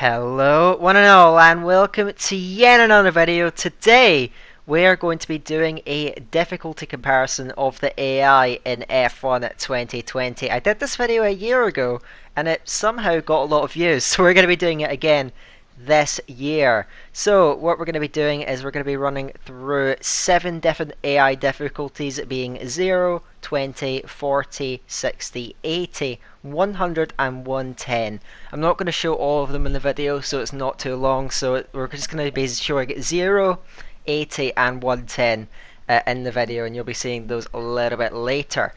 Hello one and all, and welcome to yet another video. Today we are going to be doing a difficulty comparison of the AI in F1 2020. I did this video a year ago and it somehow got a lot of views, so we're going to be doing it again this year. So what we're going to be doing is we're going to be running through 7 different AI difficulties, being 0, 20, 40, 60, 80, 100 and 110. I'm not going to show all of them in the video so it's not too long, so we're just going to be showing 0, 80 and 110 in the video, and you'll be seeing those a little bit later.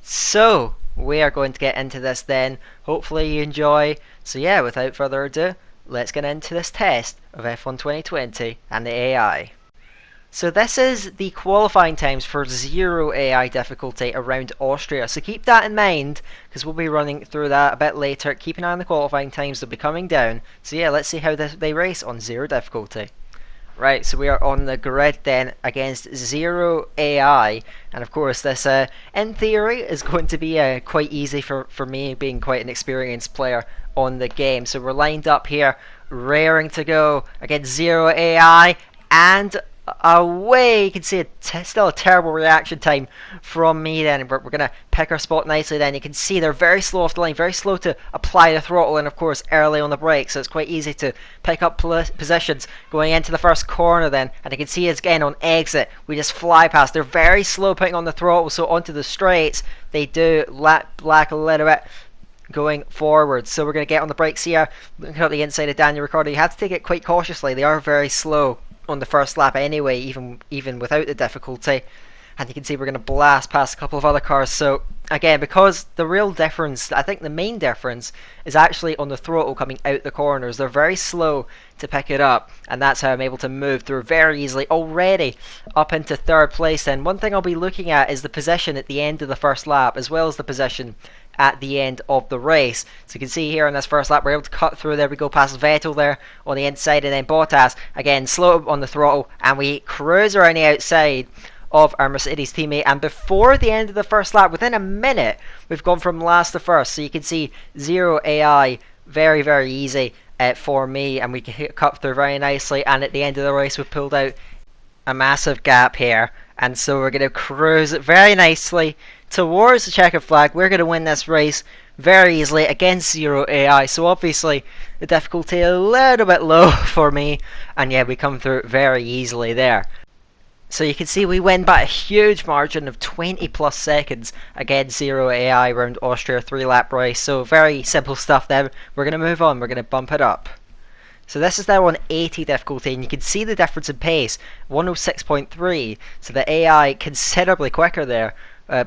So we are going to get into this then. Hopefully you enjoy. So yeah, without further ado, let's get into this test of F1 2020 and the AI. So this is the qualifying times for 0 AI difficulty around Austria. So keep that in mind because we'll be running through that a bit later. Keep an eye on the qualifying times, they'll be coming down. So yeah, let's see how they race on 0 difficulty. Right, so we are on the grid then against 0 AI, and of course this in theory is going to be quite easy for me, being quite an experienced player on the game. So we're lined up here, raring to go against 0 AI, and away. You can see still a terrible reaction time from me then. We're going to pick our spot nicely then. You can see they're very slow off the line, very slow to apply the throttle, and of course early on the brake, so it's quite easy to pick up positions going into the first corner then. And you can see it's again on exit, we just fly past. They're very slow putting on the throttle, so onto the straights they do lack a little bit going forward. So we're going to get on the brakes here, looking at the inside of Daniel Ricciardo. You have to take it quite cautiously, they are very slow on the first lap anyway, even without the difficulty. And you can see we're going to blast past a couple of other cars. So again, because the real difference, I think the main difference, is actually on the throttle coming out the corners. They're very slow to pick it up, and that's how I'm able to move through very easily, already up into 3rd place. And one thing I'll be looking at is the position at the end of the first lap, as well as the position at the end of the race. So you can see here in this first lap we're able to cut through. There we go, past Vettel there on the inside, and then Bottas again slow on the throttle, and we cruise around the outside of our Mercedes teammate. And before the end of the first lap, within a minute, we've gone from last to first. So you can see 0 AI very easy for me, and we can cut through very nicely. And at the end of the race we've pulled out a massive gap here, and so we're going to cruise very nicely towards the checkered flag. We're going to win this race very easily against 0 AI. So obviously the difficulty a little bit low for me, and yeah, we come through very easily there. So you can see we win by a huge margin of 20 plus seconds against 0 AI around Austria 3-lap race. So very simple stuff there. We're going to move on, we're going to bump it up. So this is now on 80 difficulty, and you can see the difference in pace, 106.3, so the AI considerably quicker there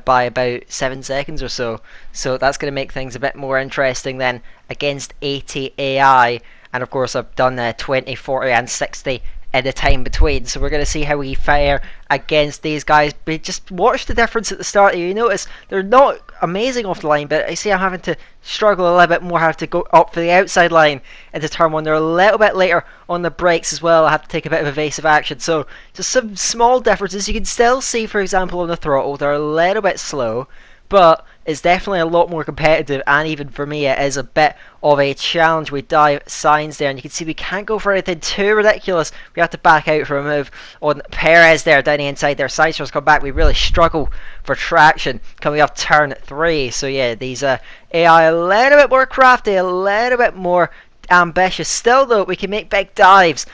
by about 7 seconds or so. So that's going to make things a bit more interesting then against 80 AI, and of course I've done 20, 40 and 60 in the time between, so we're going to see how we fare against these guys. But just watch the difference at the start here. You notice they're not amazing off the line, but I see I'm having to struggle a little bit more. I have to go up for the outside line into turn 1. They're a little bit later on the brakes as well. I have to take a bit of evasive action. So just some small differences. You can still see, for example, on the throttle they're a little bit slow, but it's definitely a lot more competitive, and even for me it is a bit of a challenge. We dive signs there, and you can see we can't go for anything too ridiculous. We have to back out for a move on Perez there down the inside there. Sideshows come back. We really struggle for traction coming up turn 3. So yeah, these AI a little bit more crafty, a little bit more ambitious. Still though, we can make big dives.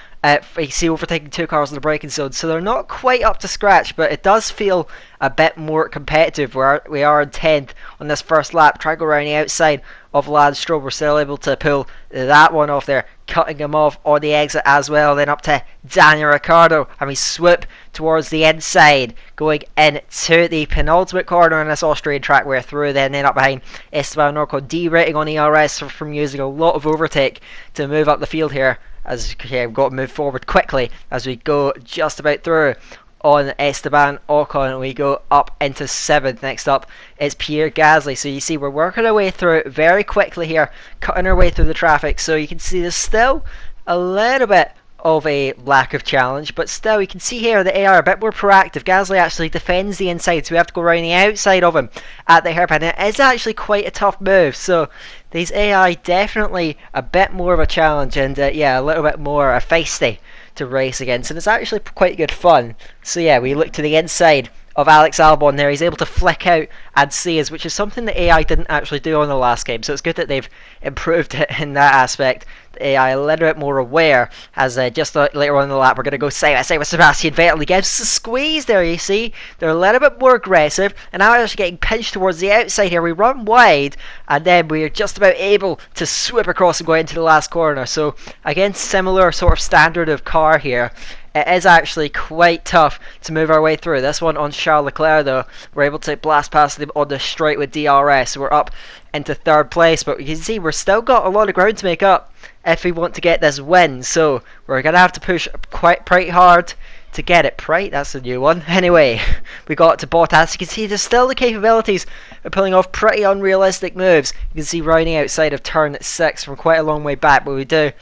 You see overtaking 2 cars in the braking zone, so they're not quite up to scratch, but it does feel a bit more competitive. We are in 10th on this first lap. Try to go around the outside of Lance Stroll. We're still able to pull that one off there, cutting him off on the exit as well. Then up to Daniel Ricciardo, and we swoop towards the inside, going into the penultimate corner on this Austrian track. We're through then up behind Esteban Ocon, derating on ERS from using a lot of overtake to move up the field here. As we've got to move forward quickly as we go just about through on Esteban Ocon. We go up into 7th. Next up is Pierre Gasly. So you see we're working our way through very quickly here, cutting our way through the traffic. So you can see there's still a little bit of a lack of challenge, but still, you can see here the AI are a bit more proactive. Gasly actually defends the inside, so we have to go around the outside of him at the hairpin. It is actually quite a tough move, so these AI definitely a bit more of a challenge, and yeah, a little bit more feisty to race against, and it's actually quite good fun. So yeah, we look to the inside of Alex Albon there. He's able to flick out and see us, which is something the AI didn't actually do on the last game, so it's good that they've improved it in that aspect. The AI a little bit more aware, as just later on in the lap we're going to go side by side with Sebastian Vettel. He gives us a squeeze there, you see. They're a little bit more aggressive, and now we're actually getting pinched towards the outside here. We run wide, and then we're just about able to swoop across and go into the last corner. So again, similar sort of standard of car here. It is actually quite tough to move our way through. This one on Charles Leclerc, though, we're able to blast past them on the straight with DRS. So we're up into third place, but you can see we're still got a lot of ground to make up if we want to get this win. So we're going to have to push quite pretty hard to get it. Right, that's a new one. Anyway, we got to Bottas. You can see there's still the capabilities of pulling off pretty unrealistic moves. You can see rounding outside of turn 6 from quite a long way back, but we do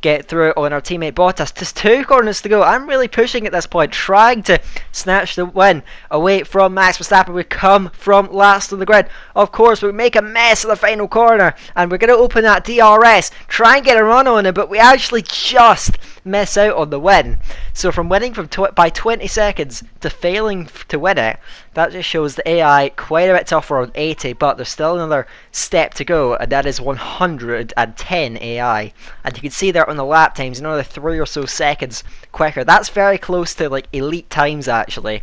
get through on our teammate Bottas. Just 2 corners to go. I'm really pushing at this point, trying to snatch the win away from Max Verstappen. We come from last on the grid. Of course, we make a mess of the final corner, and we're going to open that DRS, try and get a run on it, but we actually just miss out on the win. So from winning by 20 seconds to failing to win it, that just shows the AI quite a bit tougher on 80, but there's still another step to go, and that is 110 AI. And you can see there on the lap times, another 3 or so seconds quicker. That's very close to like elite times actually,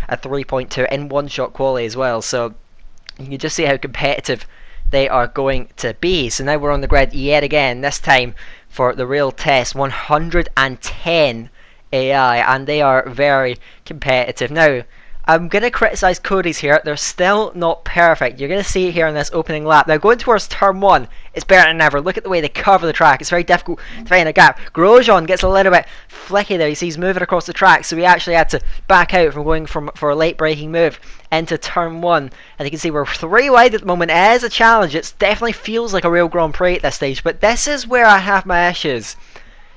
at 3.2 in one-shot quality as well. So you can just see how competitive they are going to be. So now we're on the grid yet again, this time for the real test. 110 AI, and they are very competitive. Now, I'm going to criticise Cody's here. They're still not perfect. You're going to see it here in this opening lap. Now, going towards turn 1, it's better than ever. Look at the way they cover the track. It's very difficult to find a gap. Grosjean gets a little bit flicky there. You see he's moving across the track, so we actually had to back out from going for a late braking move into turn 1. And you can see we're 3 wide at the moment. It is a challenge. It definitely feels like a real Grand Prix at this stage, but this is where I have my issues.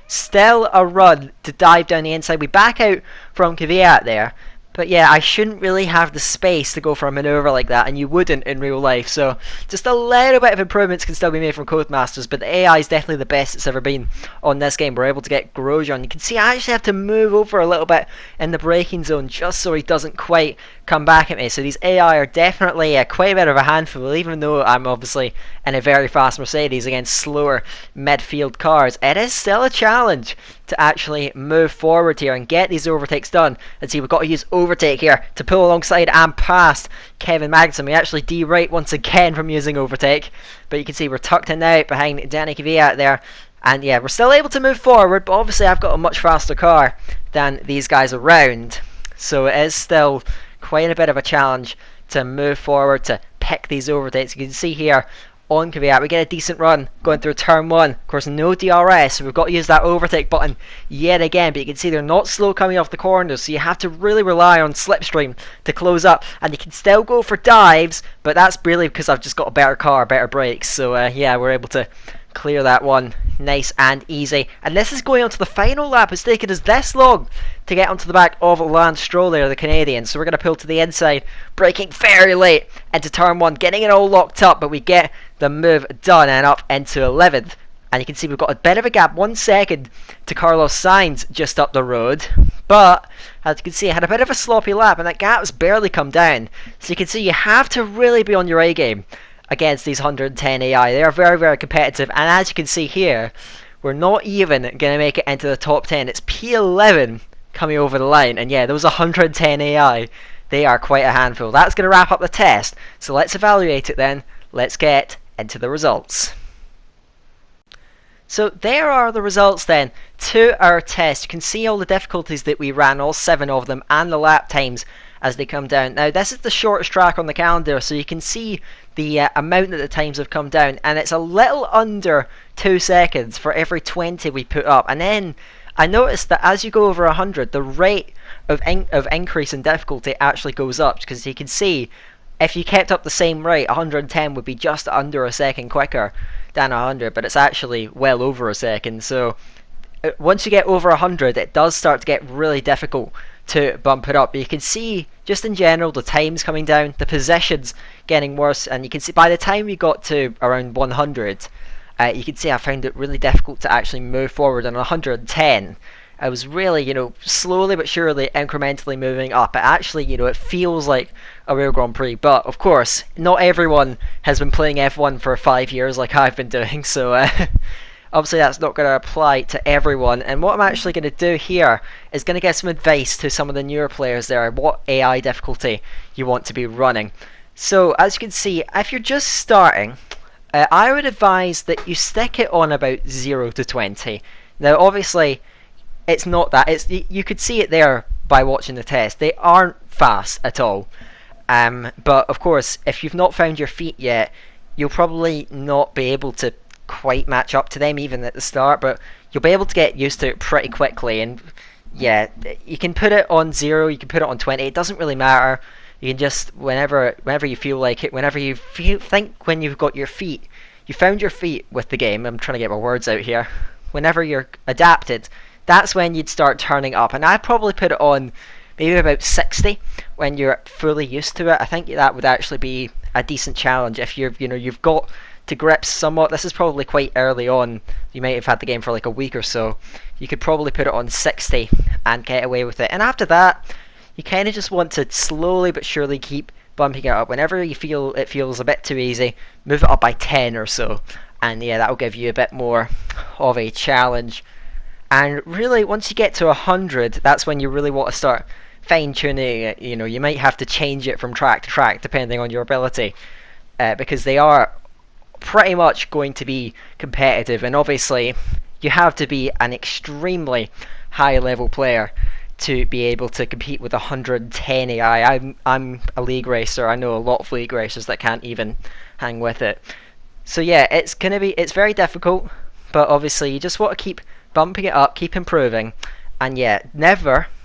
Still a run to dive down the inside. We back out from Kvyat there. But yeah, I shouldn't really have the space to go for a manoeuvre like that, and you wouldn't in real life. So just a little bit of improvements can still be made from Codemasters, but the AI is definitely the best it's ever been on this game. We're able to get Grosjean. You can see I actually have to move over a little bit in the braking zone just so he doesn't quite come back at me. So these AI are definitely quite a bit of a handful, even though I'm obviously in a very fast Mercedes against slower midfield cars. It is still a challenge to actually move forward here and get these overtakes done. And see, we've got to use overtake here to pull alongside and past Kevin Magnussen. We actually derate once again from using overtake, but you can see we're tucked in out behind Danny Kvyat there. And yeah, we're still able to move forward, but obviously I've got a much faster car than these guys around, so it is still quite a bit of a challenge to move forward to pick these overtakes. You can see here on Kvyat, we get a decent run going through turn 1. Of course, no DRS, so we've got to use that overtake button yet again. But you can see they're not slow coming off the corners, so you have to really rely on slipstream to close up. And you can still go for dives, but that's really because I've just got a better car, better brakes. So yeah, we're able to clear that one nice and easy. And this is going on to the final lap. It's taken us this long to get onto the back of Lance Stroll there, the Canadian. So we're going to pull to the inside, braking very late into turn 1, getting it all locked up, but we get the move done and up into 11th. And you can see we've got a bit of a gap, 1 second to Carlos Sainz just up the road. But as you can see, I had a bit of a sloppy lap, and that gap's barely come down. So you can see you have to really be on your A game against these 110 AI. They are very, very competitive, and as you can see here, we're not even going to make it into the top 10. It's P11 coming over the line, and yeah, those 110 AI, they are quite a handful. That's going to wrap up the test, so let's evaluate it then. Let's get into the results. So there are the results then to our test. You can see all the difficulties that we ran, all 7 of them, and the lap times as they come down. Now this is the shortest track on the calendar, so you can see the amount that the times have come down, and it's a little under 2 seconds for every 20 we put up. And then I noticed that as you go over 100, the rate of increase in difficulty actually goes up, because you can see if you kept up the same rate, 110 would be just under a second quicker than 100, but it's actually well over a second. So once you get over 100, it does start to get really difficult to bump it up. You can see just in general the times coming down, the positions getting worse, and you can see by the time we got to around 100, you can see I found it really difficult to actually move forward. On 110, I was really, slowly but surely incrementally moving up. It actually, it feels like a real Grand Prix. But of course, not everyone has been playing F1 for 5 years like I've been doing. So obviously that's not going to apply to everyone. And what I'm actually going to do here is going to get some advice to some of the newer players there, what AI difficulty you want to be running. So as you can see, if you're just starting, I would advise that you stick it on about 0 to 20. Now obviously, it's not that. You could see it there by watching the test. They aren't fast at all. But of course, if you've not found your feet yet, you'll probably not be able to quite match up to them even at the start. But you'll be able to get used to it pretty quickly. And yeah, you can put it on 0. You can put it on 20. It doesn't really matter. You can just whenever you feel like it. Whenever you think when you've got your feet, you found your feet with the game. I'm trying to get my words out here. Whenever you're adapted, that's when you'd start turning up. And I'd probably put it on maybe about 60 when you're fully used to it. I think that would actually be a decent challenge if you've got to grips somewhat. This is probably quite early on. You might have had the game for like a week or so. You could probably put it on 60 and get away with it. And after that, you kind of just want to slowly but surely keep bumping it up. Whenever you feel it feels a bit too easy, move it up by 10 or so. And yeah, that'll give you a bit more of a challenge. And really, once you get to 100, that's when you really want to start fine-tuning it. You might have to change it from track to track depending on your ability, because they are pretty much going to be competitive. And obviously, you have to be an extremely high-level player to be able to compete with 110 AI. I'm a league racer. I know a lot of league racers that can't even hang with it. So yeah, it's very difficult, but obviously you just want to keep bumping it up, keep improving, and yeah,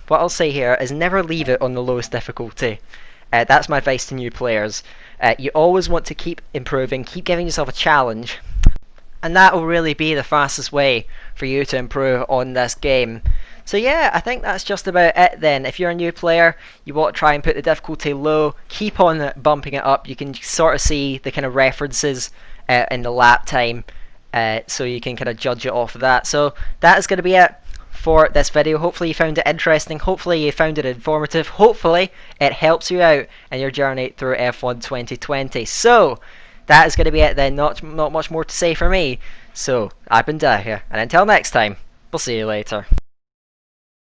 what I'll say here is never leave it on the lowest difficulty. That's my advice to new players. You always want to keep improving, keep giving yourself a challenge, and that will really be the fastest way for you to improve on this game. So yeah, I think that's just about it then. If you're a new player, you want to try and put the difficulty low, keep on bumping it up. You can sort of see the kind of references in the lap time, so you can kind of judge it off of that. So that is going to be it for this video. Hopefully you found it interesting, hopefully you found it informative, hopefully it helps you out in your journey through F1 2020. So that is going to be it then, not much more to say for me. So I've been Dahir, and until next time, we'll see you later.